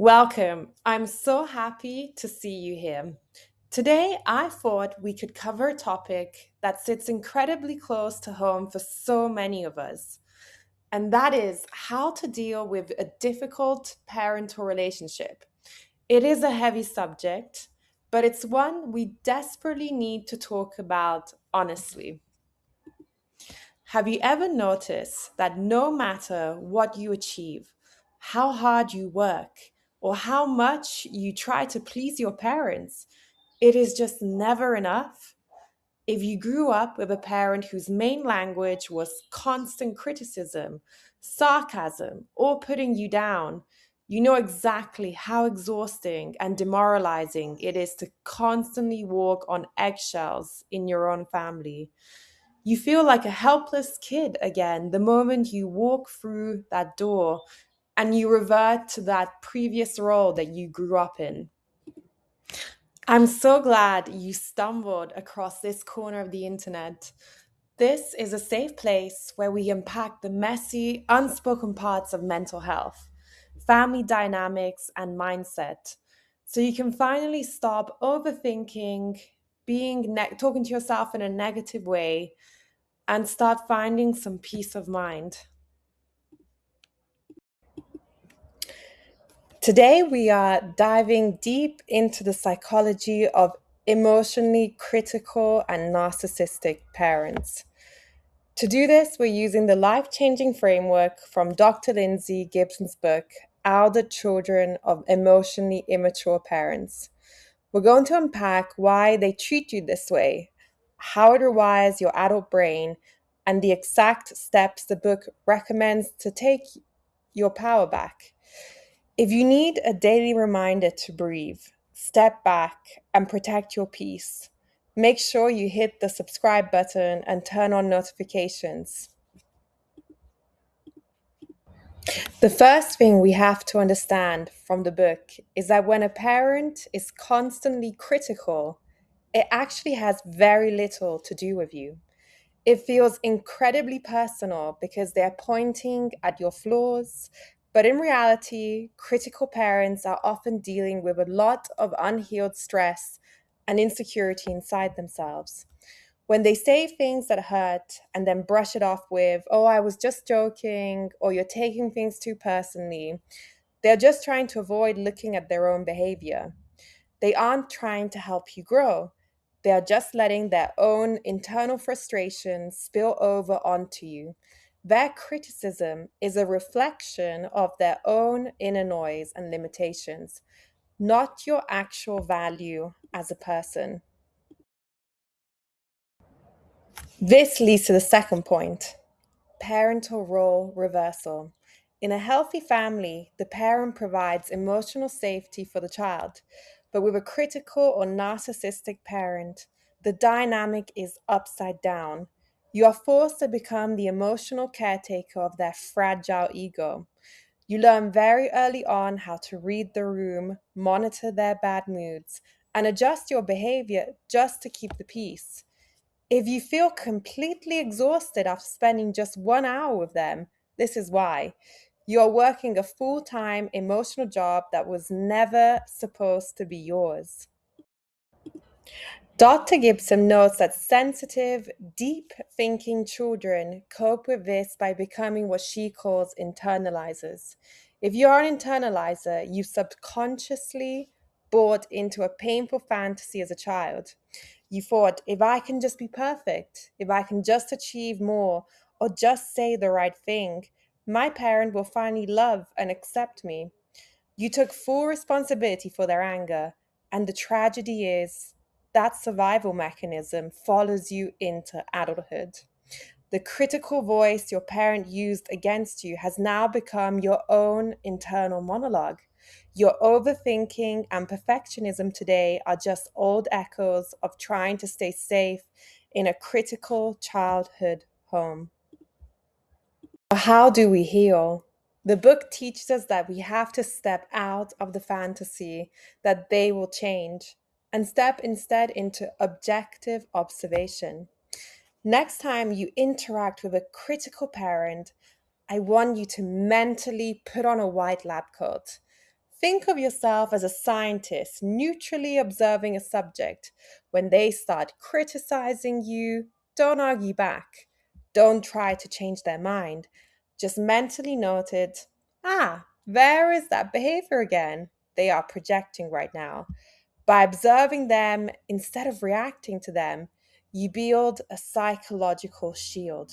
Welcome. I'm so happy to see you here. Today, I thought we could cover a topic that sits incredibly close to home for so many of us, and that is how to deal with a difficult parental relationship. It is a heavy subject, but it's one we desperately need to talk about honestly. Have you ever noticed that no matter what you achieve, how hard you work, or how much you try to please your parents, it is just never enough? If you grew up with a parent whose main language was constant criticism, sarcasm, or putting you down, you know exactly how exhausting and demoralizing it is to constantly walk on eggshells in your own family. You feel like a helpless kid again the moment you walk through that door and you revert to that previous role that you grew up in. I'm so glad you stumbled across this corner of the internet. This is a safe place where we unpack the messy, unspoken parts of mental health, family dynamics, and mindset. So you can finally stop overthinking, talking to yourself in a negative way, and start finding some peace of mind. Today, we are diving deep into the psychology of emotionally critical and narcissistic parents. To do this, we're using the life changing framework from Dr. Lindsay Gibson's book, Elder Children of Emotionally Immature Parents. We're going to unpack why they treat you this way, how it rewires your adult brain, and the exact steps the book recommends to take your power back. If you need a daily reminder to breathe, step back, and protect your peace, make sure you hit the subscribe button and turn on notifications. The first thing we have to understand from the book is that when a parent is constantly critical, it actually has very little to do with you. It feels incredibly personal because they're pointing at your flaws. But in reality, critical parents are often dealing with a lot of unhealed stress and insecurity inside themselves. When they say things that hurt and then brush it off with, oh, I was just joking, or you're taking things too personally, they're just trying to avoid looking at their own behavior. They aren't trying to help you grow. They are just letting their own internal frustrations spill over onto you. Their criticism is a reflection of their own inner noise and limitations, not your actual value as a person. This leads to the second point: parental role reversal. In a healthy family, the parent provides emotional safety for the child. But with a critical or narcissistic parent, the dynamic is upside down. You are forced to become the emotional caretaker of their fragile ego. You learn very early on how to read the room, monitor their bad moods, and adjust your behavior just to keep the peace. If you feel completely exhausted after spending just 1 hour with them, this is why. You're working a full time emotional job that was never supposed to be yours. Dr. Gibson notes that sensitive, deep thinking children cope with this by becoming what she calls internalizers. If you're an internalizer, you subconsciously bought into a painful fantasy as a child. You thought, if I can just be perfect, if I can just achieve more, or just say the right thing, my parent will finally love and accept me. You took full responsibility for their anger, and the tragedy is that survival mechanism follows you into adulthood. The critical voice your parent used against you has now become your own internal monologue. Your overthinking and perfectionism today are just old echoes of trying to stay safe in a critical childhood home. How do we heal? The book teaches us that we have to step out of the fantasy that they will change and step instead into objective observation. Next time you interact with a critical parent, I want you to mentally put on a white lab coat. Think of yourself as a scientist neutrally observing a subject. When they start criticizing you, don't argue back. Don't try to change their mind. Just mentally note it. Ah, there is that behavior again. They are projecting right now. By observing them instead of reacting to them, you build a psychological shield.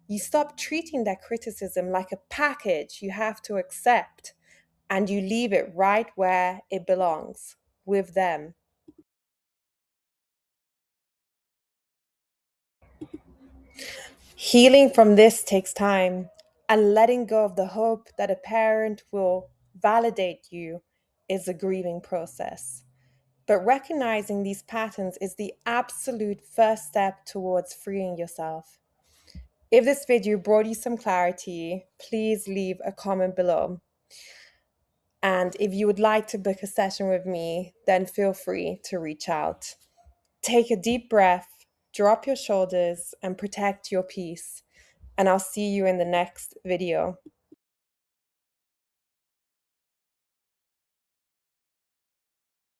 You stop treating their criticism like a package you have to accept, and you leave it right where it belongs, with them. Healing from this takes time, and letting go of the hope that a parent will validate you is a grieving process. But recognizing these patterns is the absolute first step towards freeing yourself. If this video brought you some clarity, please leave a comment below. And if you would like to book a session with me, then feel free to reach out. Take a deep breath, drop your shoulders, and protect your peace. And I'll see you in the next video.